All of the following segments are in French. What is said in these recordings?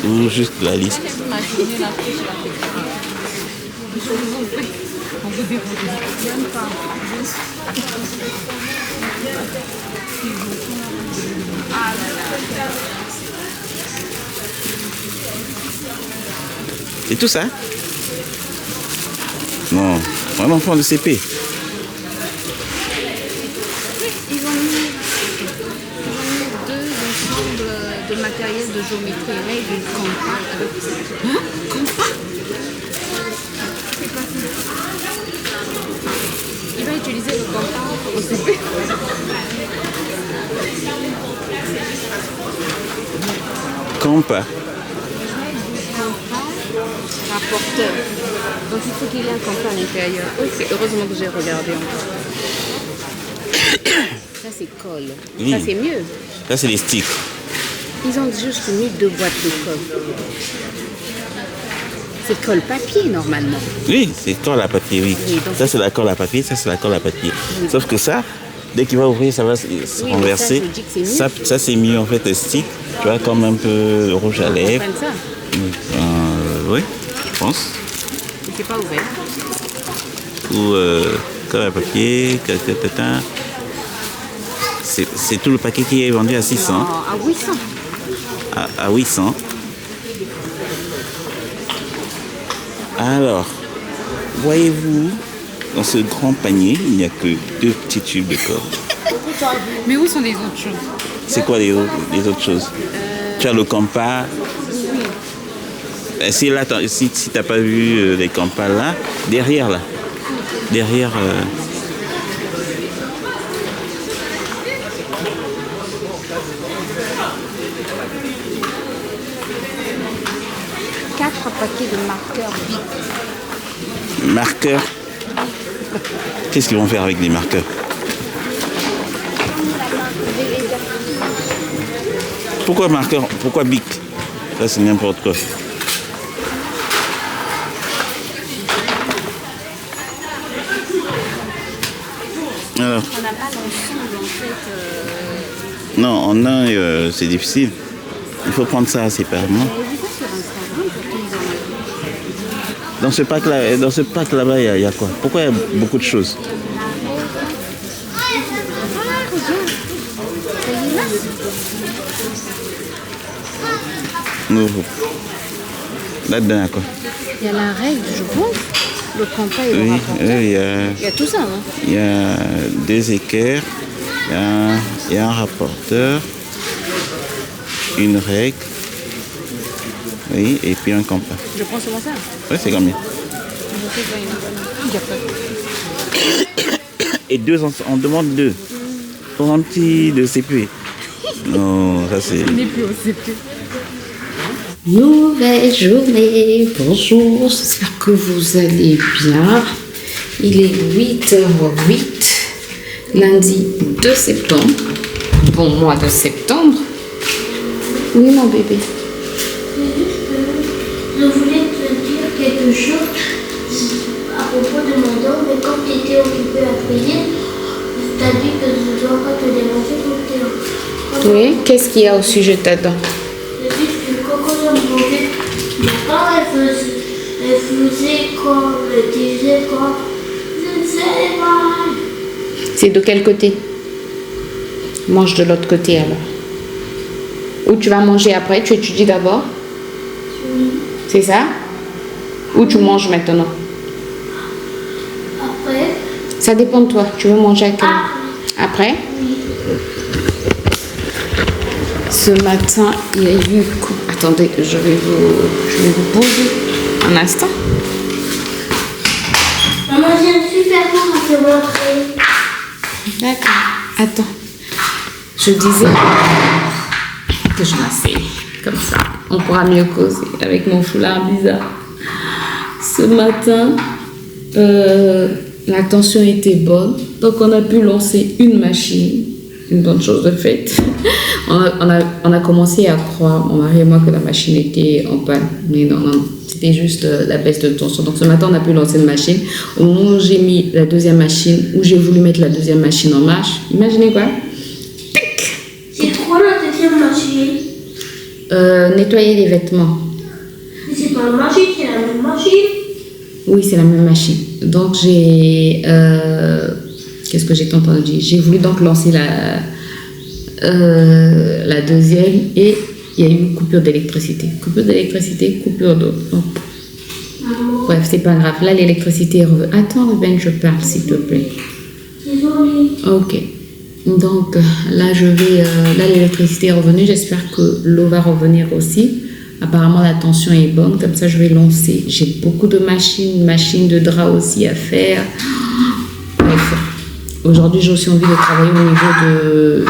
Ou juste la liste? C'est tout ça? Non, un enfant de CP. Ils ont mis deux ensembles de matériel de géométrie, règles et compas. Hein? Compas? Il va utiliser le compas au CP. Compas. Rapporteur. Donc il faut qu'il ait un compas à l'intérieur. Ok, heureusement que j'ai regardé encore. Ça c'est colle. Oui. Ça c'est mieux. Ça, c'est les sticks. Ils ont juste mis 2 boîtes de colle. C'est colle papier normalement. Oui, c'est colle à papier, oui. Oui, donc- Ça, c'est la colle à papier, ça, c'est la colle à papier. Sauf que ça, dès qu'il va ouvrir, ça va se mais renverser. ça, je dis que c'est mieux. Ça, c'est mieux, en fait, le stick. Tu vois, comme un peu rouge à On lèvres. prenne ça. Oui, je pense. Mais c'est pas ouvert. Ou colle à papier, tata. C'est tout le paquet qui est vendu à 600. Non, à 800. À 800. Alors, voyez-vous, dans ce grand panier, il n'y a que 2 petits tubes de colle. Mais où sont les autres choses? C'est quoi les autres choses? Tu as le compas. Si là, si tu n'as pas vu les compas là, derrière là. Derrière. 4 paquets de marqueurs Bic. Marqueurs. Qu'est-ce qu'ils vont faire avec les marqueurs? Pourquoi marqueur? Pourquoi Bic? Ça, c'est n'importe quoi. Alors, On n'a pas l'ensemble en fait. non, en un, c'est difficile. Il faut prendre ça séparément. J'ai vu ça sur Instagram, pourtant ils en ont. Dans ce pack là-bas, il y a quoi? Pourquoi il y a beaucoup de choses? Ah, regarde. Ça y est là. Nouveau. Là-dedans, il y a quoi? Il y a la règle, je pense. Le compas et le Oui, rapporteur. il y Il y a tout ça, hein. a 2 équerres, il y a un rapporteur, une règle, oui, et puis un compas. Je prends seulement ça. Oui, c'est combien? Je sais pas, il y a pas. Et 2, on demande 2. Pour un petit de CP. Non, ça c'est... On n'est plus au CP. Nouvelle journée, bonjour, j'espère que vous allez bien. Il est 8h08, lundi 2 septembre, bon mois de septembre. Oui mon bébé. Je voulais te dire quelque chose à propos de mon dos, mais quand tu étais occupée à prier, tu as dit que je ne dois pas te déranger pour te... Oui, qu'est-ce qu'il y a au sujet de ta dent? Je dis que quand je mangeais, elle faisait comme, elle disait comme, je ne sais pas. C'est de quel côté? Mange de l'autre côté alors. Ou tu vas manger après, tu étudies d'abord? C'est ça? Ou tu manges maintenant? Après, Ça dépend de toi, tu veux manger à quelle heure? Après? Ce matin, il y a eu... Attendez, je vais vous poser un instant. maman, j'ai une super chose à te montrer. D'accord. Attends. Je disais que je m'assieds comme ça. On pourra mieux causer avec mon foulard bizarre. Ce matin, la tension était bonne. Donc on a pu lancer une machine. Une bonne chose de fait. On a commencé à croire, mon mari et moi, que la machine était en panne. Mais non, c'était juste la baisse de tension. Donc ce matin, on a pu lancer une machine. Au moment où j'ai mis la deuxième machine, où j'ai voulu mettre la deuxième machine en marche, imaginez quoi? C'est trop la deuxième machine. nettoyer les vêtements. Mais c'est pas une machine, c'est la même machine. Oui, c'est la même machine. Donc, j'ai... qu'est-ce que j'ai entendu? J'ai voulu donc lancer la deuxième et il y a eu une coupure d'électricité. Coupure d'électricité, coupure d'eau. Donc, bref, c'est pas grave. Là, l'électricité est revenue. Attends, Ruben, je parle, s'il te plaît. Désolée. Ok. Donc, là, là, l'électricité est revenue. J'espère que l'eau va revenir aussi. Apparemment, la tension est bonne. Comme ça, je vais lancer. J'ai beaucoup de machines de drap aussi à faire. Bref. Aujourd'hui, j'ai aussi envie de travailler au niveau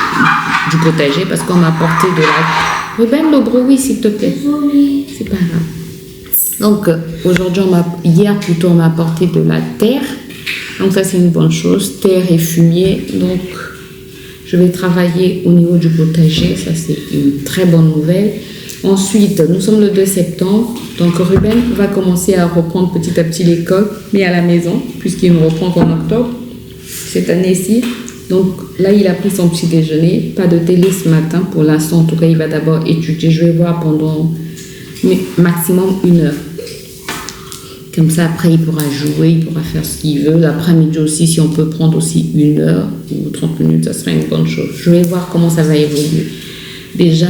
du potager parce qu'on m'a apporté de la... Ruben, le bruit, s'il te plaît. Désolée. C'est pas grave. Donc, aujourd'hui, hier plutôt, on m'a apporté de la terre. Donc, ça, c'est une bonne chose. Terre et fumier. Donc, je vais travailler au niveau du potager. Ça, c'est une très bonne nouvelle. Ensuite, nous sommes le 2 septembre. Donc, Ruben va commencer à reprendre petit à petit l'école, mais à la maison, puisqu'il ne reprend qu'en octobre, cette année-ci. Donc, là, il a pris son petit déjeuner. Pas de télé ce matin. Pour l'instant, en tout cas, il va d'abord étudier. Je vais voir pendant maximum 1 heure. Comme ça, après, il pourra jouer, il pourra faire ce qu'il veut. L'après-midi aussi, si on peut prendre aussi 1 heure ou 30 minutes, ça serait une bonne chose. Je vais voir comment ça va évoluer. Déjà,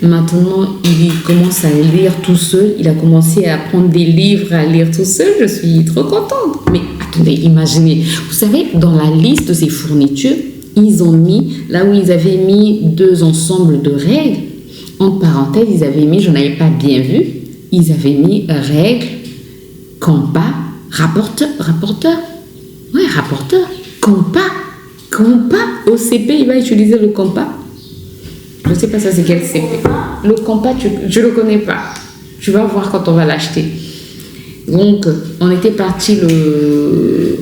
maintenant, il commence à lire tout seul. Il a commencé à prendre des livres, à lire tout seul. Je suis trop contente. Mais attendez, imaginez. Vous savez, dans la liste de ces fournitures, ils ont mis, là où ils avaient mis 2 ensembles de règles, en parenthèse, ils avaient mis, je n'avais pas bien vu, ils avaient mis règles, compas, rapporteur. Ouais, rapporteur. Compas. Au CP, il va utiliser le compas. Je ne sais pas ça c'est quel CP. Le compas, je ne le connais pas. Tu vas voir quand on va l'acheter. Donc, on était parti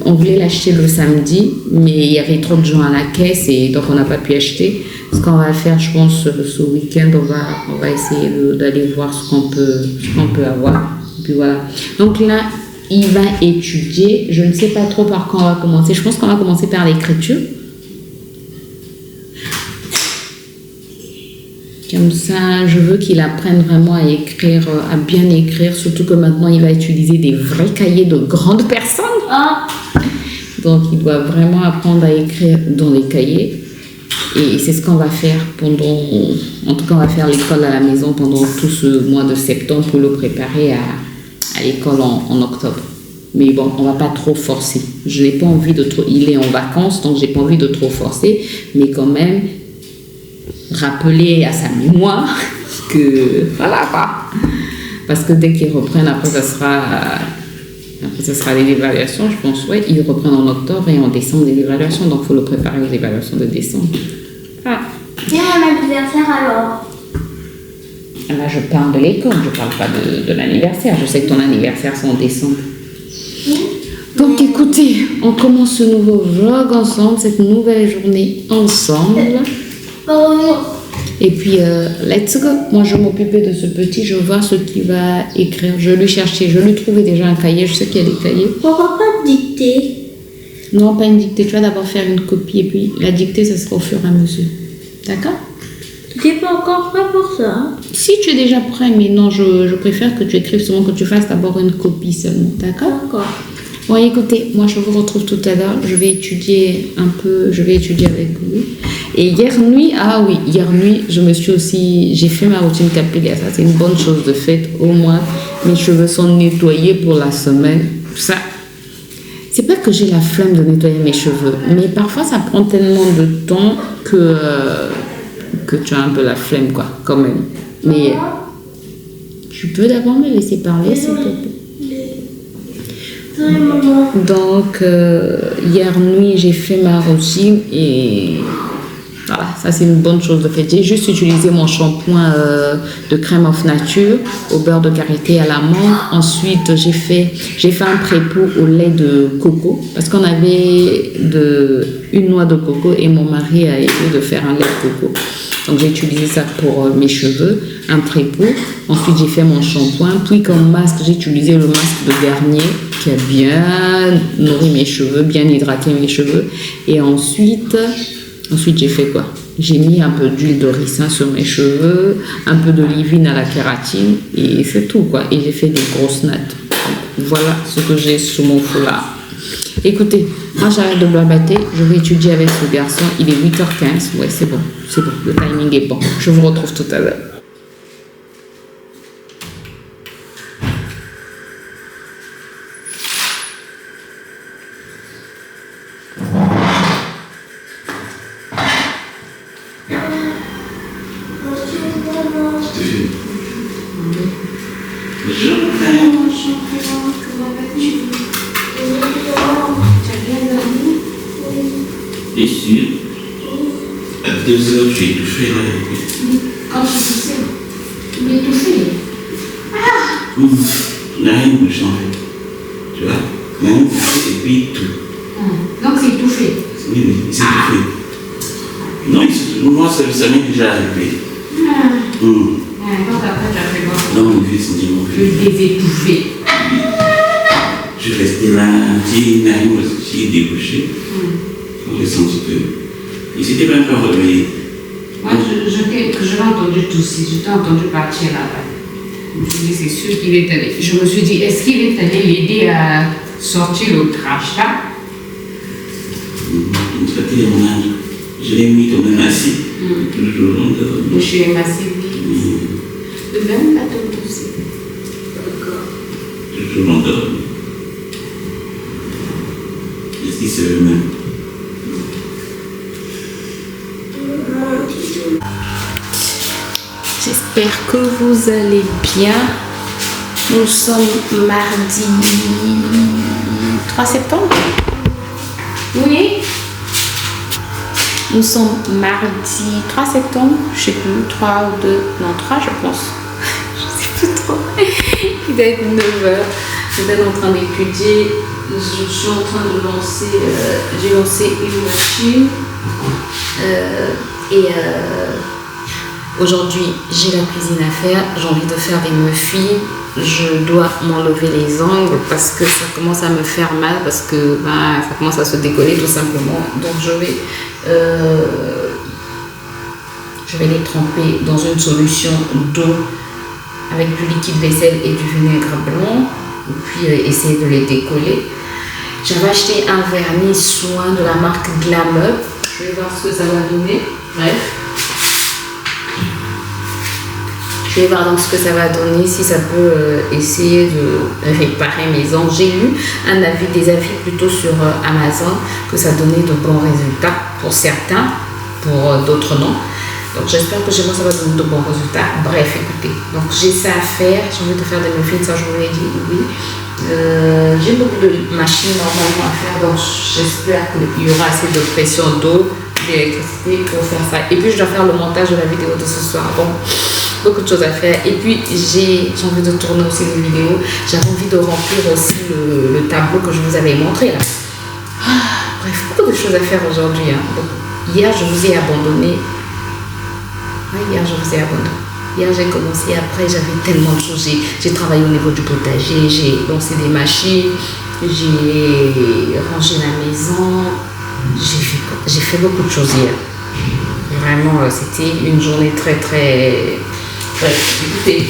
on voulait l'acheter le samedi, mais il y avait trop de gens à la caisse et donc on n'a pas pu acheter. Ce qu'on va faire, je pense, ce week-end, on va essayer d'aller voir ce qu'on peut avoir. Et puis voilà. Donc là, il va étudier. Je ne sais pas trop par quand on va commencer. Je pense qu'on va commencer par l'écriture. Comme ça, je veux qu'il apprenne vraiment à écrire, à bien écrire, surtout que maintenant, il va utiliser des vrais cahiers de grandes personnes. Donc, il doit vraiment apprendre à écrire dans les cahiers. Et c'est ce qu'on va faire en tout cas, on va faire l'école à la maison pendant tout ce mois de septembre pour le préparer à l'école en octobre. Mais bon, on ne va pas trop forcer. Je n'ai pas envie de trop... Il est en vacances, donc je n'ai pas envie de trop forcer. Mais quand même... rappeler à sa mémoire que voilà quoi. Parce que dès qu'ils reprennent, après ça sera les évaluations, je pense. Ouais, ils reprennent en octobre et en décembre les évaluations, donc il faut le préparer aux évaluations de décembre. Et mon anniversaire alors? Là, je parle de l'école, je parle pas de l'anniversaire. Je sais que ton anniversaire c'est en décembre. Donc écoutez, on commence ce nouveau vlog ensemble, cette nouvelle journée ensemble. Et puis, let's go. Moi, je vais m'occuper de ce petit. Je vais voir ce qu'il va écrire. Je vais lui chercher. Je vais lui trouver déjà un cahier. Je sais qu'il y a des cahiers. Pourquoi pas de dictée? Non, pas une dictée. Tu vas d'abord faire une copie. Et puis, la dictée, ça sera au fur et à mesure. D'accord? Tu n'es pas encore prêt pour ça, hein? Si, tu es déjà prêt. Mais non, je préfère que tu écrives seulement, que tu fasses d'abord une copie seulement. D'accord? D'accord. Bon, écoutez, moi, je vous retrouve tout à l'heure. Je vais étudier un peu. Je vais étudier avec vous. Et hier nuit, j'ai fait ma routine capillaire. Ça, c'est une bonne chose de fait. Au moins, mes cheveux sont nettoyés pour la semaine. Ça, c'est pas que j'ai la flemme de nettoyer mes cheveux, mais parfois, ça prend tellement de temps que tu as un peu la flemme, quoi, quand même. Mais tu peux d'abord me laisser parler, s'il te plaît. Donc, hier nuit, j'ai fait ma routine et voilà, ça c'est une bonne chose de fait. J'ai juste utilisé mon shampoing de crème of nature au beurre de karité à l'amande. Ensuite, j'ai fait un pré-pot au lait de coco parce qu'on avait une noix de coco et mon mari a essayé de faire un lait de coco. Donc j'ai utilisé ça pour mes cheveux, un pré-pot. Ensuite j'ai fait mon shampoing. Puis comme masque, j'ai utilisé le masque de Garnier qui a bien nourri mes cheveux, bien hydraté mes cheveux. Et ensuite j'ai fait quoi? J'ai mis un peu d'huile de ricin sur mes cheveux, un peu d'olivine à la kératine et c'est tout quoi. Et j'ai fait des grosses nattes. Voilà ce que j'ai sous mon foulard. Écoutez, moi j'arrête de blablater, je vais étudier avec ce garçon. Il est 8h15, ouais c'est bon, le timing est bon. Je vous retrouve tout à l'heure. T'es sûr? À 2h, j'ai étouffé là. Quand tu toussais, il est étouffé. Il n'a rien bougé en fait. Tu vois? Il n'a rien bougé et puis tout. Donc c'est étouffé. Oui, il s'est étouffé. Non, moi ça m'est déjà arrivé. Donc après tu as fait quoi? Non, mon fils, dit mon fils. Je les étouffé. Je restais là, j'ai débouché. J'ai senti que. Il s'était même pas réveillé. Moi, je l'ai entendu tousser, je t'ai entendu partir là-bas. Je me suis dit, c'est sûr qu'il est allé. Je me suis dit, est-ce qu'il est allé l'aider à sortir le crash là? Il me traitait mon âge. Je l'ai mis comme un assis. Toujours endormi. Monsieur est massif. De même, pas de tousser. D'accord. Toujours endormi. Est-ce qu'il se veut même? J'espère que vous allez bien. Nous sommes mardi 3 septembre. Oui. Nous sommes mardi 3 septembre. Je sais plus, 3 ou 2. Non, 3 je pense. Je sais plus trop. Il doit être 9h. Je suis en train d'étudier. Je suis en train de lancer. J'ai lancé une machine. Aujourd'hui, j'ai la cuisine à faire, j'ai envie de faire des muffins, je dois m'enlever les ongles parce que ça commence à me faire mal, parce que ça commence à se décoller tout simplement. Donc je vais les tremper dans une solution d'eau avec du liquide vaisselle et du vinaigre blanc, et puis essayer de les décoller. J'avais acheté un vernis soin de la marque Glamour. Je vais voir ce que ça va donner. Bref. Je vais voir donc ce que ça va donner, si ça peut essayer de réparer mes ongles. J'ai lu des avis plutôt sur Amazon que ça donnait de bons résultats pour certains, pour d'autres non. Donc j'espère que chez moi ça va donner de bons résultats. Bref, écoutez, donc j'ai ça à faire. J'ai envie de faire des muffins, ça je vous l'ai dit, oui. J'ai beaucoup de machines normalement à faire, donc j'espère qu'il y aura assez de pression d'eau, d'électricité pour faire ça. Et puis je dois faire le montage de la vidéo de ce soir. Bon, beaucoup de choses à faire. Et puis j'ai envie de tourner aussi des vidéos. J'avais envie de remplir aussi le tableau que je vous avais montré là. Bref, beaucoup de choses à faire aujourd'hui. Donc, hier je vous ai abandonné. Hier je vous ai abandonné. Hier j'ai commencé, après j'avais tellement de choses. J'ai travaillé au niveau du potager, j'ai lancé des machines, j'ai rangé la maison, j'ai fait beaucoup de choses hier. Vraiment, c'était une journée très très... Bref, écoutez,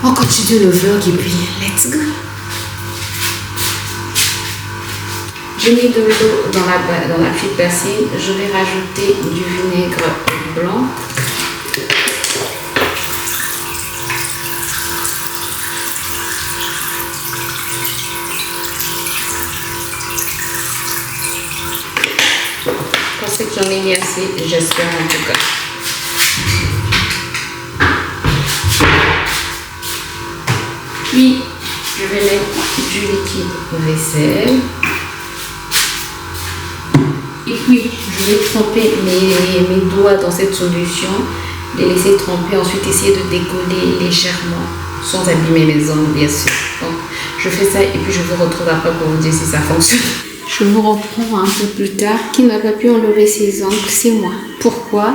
on continue le vlog et puis let's go. J'ai mis de l'eau dans la petite bassine, je vais rajouter du vinaigre blanc. Je pensais que j'en ai mis assez, j'espère en tout cas. Puis, je vais mettre du liquide vaisselle. Et puis, je vais tremper mes doigts dans cette solution, les laisser tremper, ensuite essayer de décoller légèrement, sans abîmer mes ongles, bien sûr. Donc, je fais ça et puis je vous retrouve après pour vous dire si ça fonctionne. Je vous reprends un peu plus tard. Qui n'a pas pu enlever ses ongles, c'est moi. Pourquoi?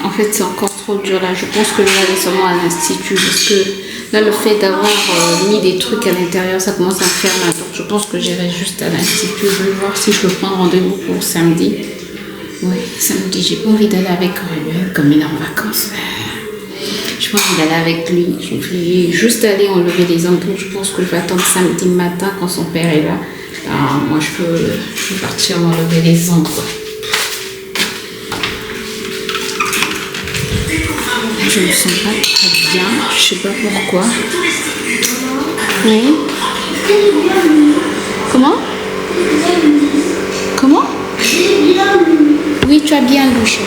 En fait, c'est encore trop dur là. Je pense que je vais aller seulement à l'institut parce que là, le fait d'avoir mis des trucs à l'intérieur, ça commence à me faire mal. Donc, je pense que j'irai juste à l'institut. Je vais voir si je peux prendre rendez-vous pour samedi. Ouais, samedi, j'ai pas envie d'aller avec lui, comme il est en vacances. J'ai pas envie d'aller avec lui. Je voulais juste aller enlever les embrouilles. Je pense que je vais attendre samedi matin quand son père est là. Alors, moi, je peux partir enlever les ongles. Je me sens pas très bien. Je sais pas pourquoi. Oui. Comment? Comment? Oui, tu as bien louché.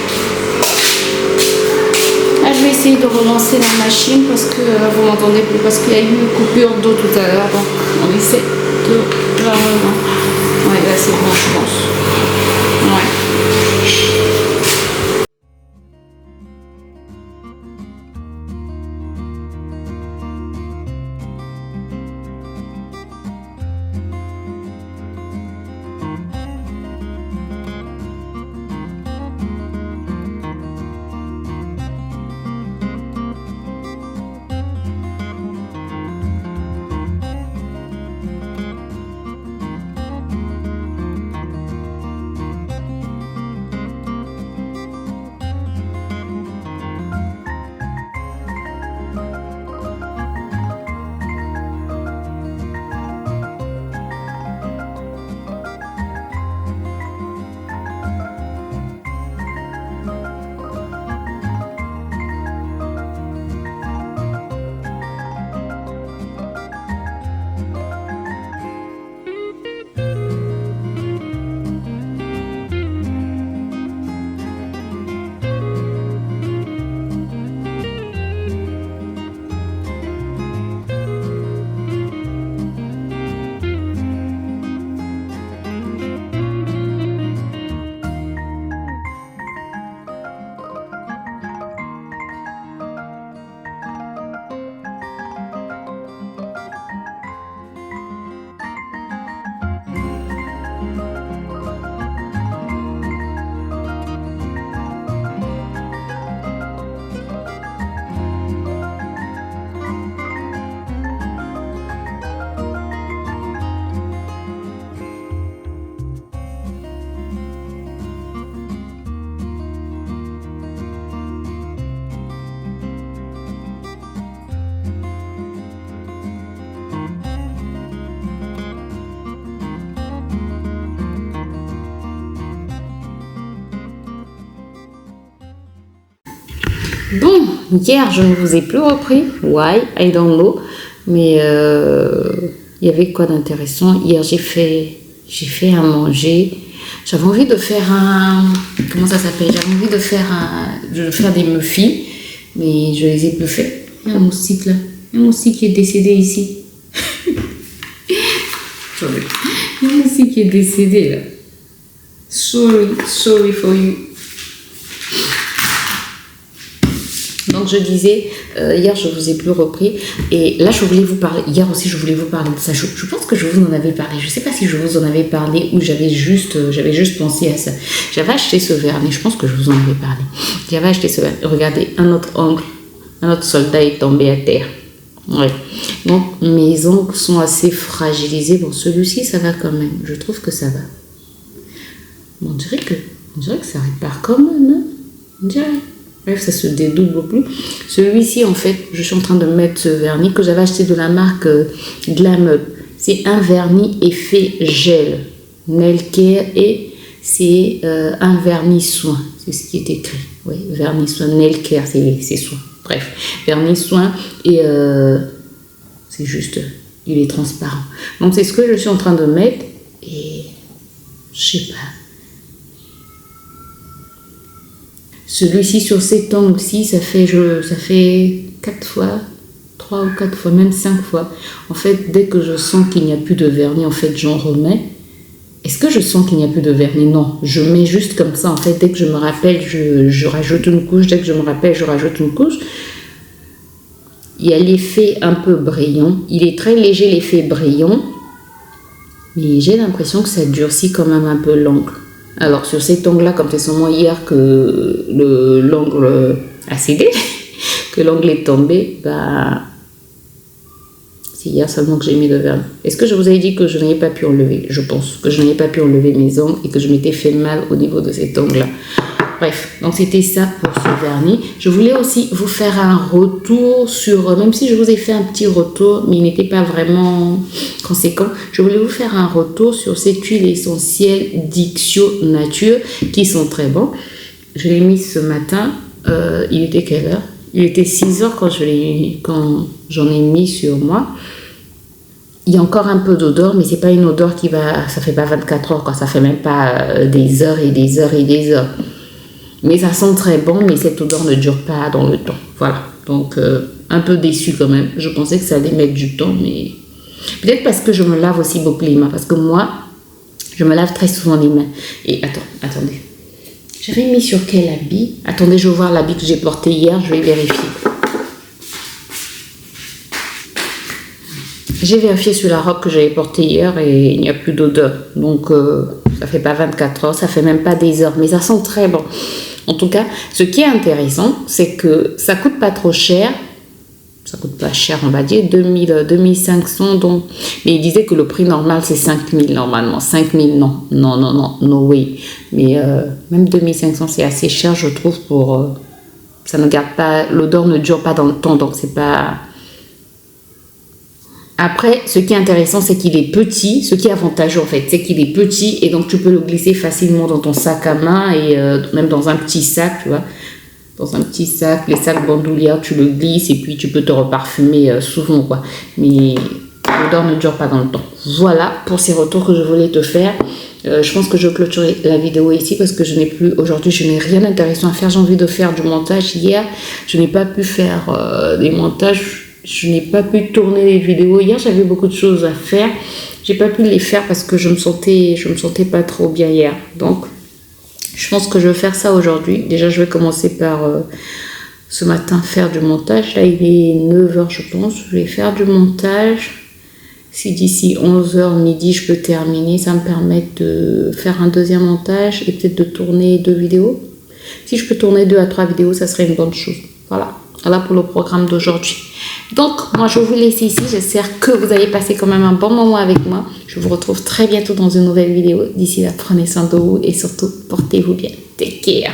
Là, je vais essayer de relancer la machine parce que vous m'entendez plus, parce qu'il y a eu une coupure d'eau tout à l'heure. Donc, on essaie de la relancer. Ouais, là, c'est bon, je pense. Ouais. Bon, hier je ne vous ai plus repris. Why? I don't know. Mais il y avait quoi d'intéressant? Hier j'ai fait à manger. J'avais envie de faire un... Comment ça s'appelle? J'avais envie de faire des muffins. Mais je les ai plus fait. Il y a un moustique là. Il y a un moustique qui est décédé ici. Il y a un moustique qui est décédé là. Sorry for you. Donc je disais, hier je vous ai plus repris et là je voulais vous parler, hier aussi je voulais vous parler de ça, je pense que je vous en avais parlé, je ne sais pas si je vous en avais parlé ou j'avais juste pensé à ça. J'avais acheté ce vernis, je pense que je vous en avais parlé, j'avais acheté ce vernis, regardez, un autre ongle, un autre soldat est tombé à terre. Ouais. Donc mes ongles sont assez fragilisés, bon celui-ci ça va quand même, je trouve que ça va. Bon, on dirait que ça répare quand même, hein? On dirait. Bref, ça se dédouble plus. Celui-ci, en fait, je suis en train de mettre ce vernis que j'avais acheté de la marque Glam Up. C'est un vernis effet gel, nail care, et c'est un vernis soin. C'est ce qui est écrit. Oui, vernis soin, nail care, c'est soin. Bref, vernis soin et c'est juste, il est transparent. Donc c'est ce que je suis en train de mettre et je sais pas. Celui-ci sur cet angle-ci, ça fait 4 fois, 3 ou 4 fois, même 5 fois. En fait, dès que je sens qu'il n'y a plus de vernis, en fait, j'en remets. Est-ce que je sens qu'il n'y a plus de vernis? Non, je mets juste comme ça. En fait, dès que je me rappelle, je rajoute une couche. Dès que je me rappelle, je rajoute une couche. Il y a l'effet un peu brillant. Il est très léger, l'effet brillant. Mais j'ai l'impression que ça durcit quand même un peu l'angle. Alors, sur cet angle-là, comme c'est seulement hier que l'angle a cédé, que l'angle est tombé, bah, C'est hier seulement que j'ai mis le vernis. Est-ce que je vous avais dit que je n'avais pas pu enlever? Je pense que je n'avais pas pu enlever mes ongles et que je m'étais fait mal au niveau de cet ongle-là. Bref, donc c'était ça pour ce vernis. Je voulais aussi vous faire un retour sur, même si je vous ai fait un petit retour, mais il n'était pas vraiment conséquent, je voulais vous faire un retour sur cette huile essentielle Dixio Nature qui sont très bons. Je l'ai mis ce matin, il était quelle heure? Il était 6 heures quand j'en ai mis sur moi. Il y a encore un peu d'odeur, mais c'est pas une odeur qui va, ça fait pas 24 heures, quoi. Ça fait même pas des heures et des heures et des heures. Mais ça sent très bon, mais cette odeur ne dure pas dans le temps. Voilà, donc un peu déçue quand même. Je pensais que ça allait mettre du temps, mais peut-être parce que je me lave aussi beaucoup les mains. Parce que moi, je me lave très souvent les mains. Et attendez. J'avais mis sur quel habit? Attendez, je vais voir l'habit que j'ai porté hier, je vais vérifier. J'ai vérifié sur la robe que j'avais portée hier et il n'y a plus d'odeur. Donc, ça fait pas 24 heures, ça fait même pas des heures, mais ça sent très bon. En tout cas, ce qui est intéressant, c'est que ça coûte pas trop cher. Ça coûte pas cher, on va dire, 2500. Donc, mais il disait que le prix normal, c'est 5000 normalement. 5000, non, no way. Mais même 2500, c'est assez cher, je trouve, pour... ça ne garde pas... L'odeur ne dure pas dans le temps, donc c'est pas... Après, ce qui est intéressant, c'est qu'il est petit. Ce qui est avantageux, en fait, c'est qu'il est petit et donc tu peux le glisser facilement dans ton sac à main et même dans un petit sac, tu vois. Dans un petit sac, les sacs bandoulières, tu le glisses et puis tu peux te reparfumer souvent, quoi. Mais l'odeur ne dure pas dans le temps. Voilà pour ces retours que je voulais te faire. Je pense que je clôturerai la vidéo ici parce que aujourd'hui, je n'ai rien d'intéressant à faire. J'ai envie de faire du montage. Hier, je n'ai pas pu faire des montages. Je n'ai pas pu tourner les vidéos. Hier, j'avais beaucoup de choses à faire. J'ai pas pu les faire parce que je me sentais pas trop bien hier. Donc, je pense que je vais faire ça aujourd'hui. Déjà, je vais commencer par ce matin faire du montage. Là, il est 9h, je pense. Je vais faire du montage. Si d'ici 11h midi, je peux terminer, ça me permet de faire un deuxième montage et peut-être de tourner 2 vidéos. Si je peux tourner 2 à 3 vidéos, ça serait une bonne chose. Voilà pour le programme d'aujourd'hui. Donc, moi, je vous laisse ici. J'espère que vous avez passé quand même un bon moment avec moi. Je vous retrouve très bientôt dans une nouvelle vidéo. D'ici là, prenez soin de vous et surtout, portez-vous bien. Take care.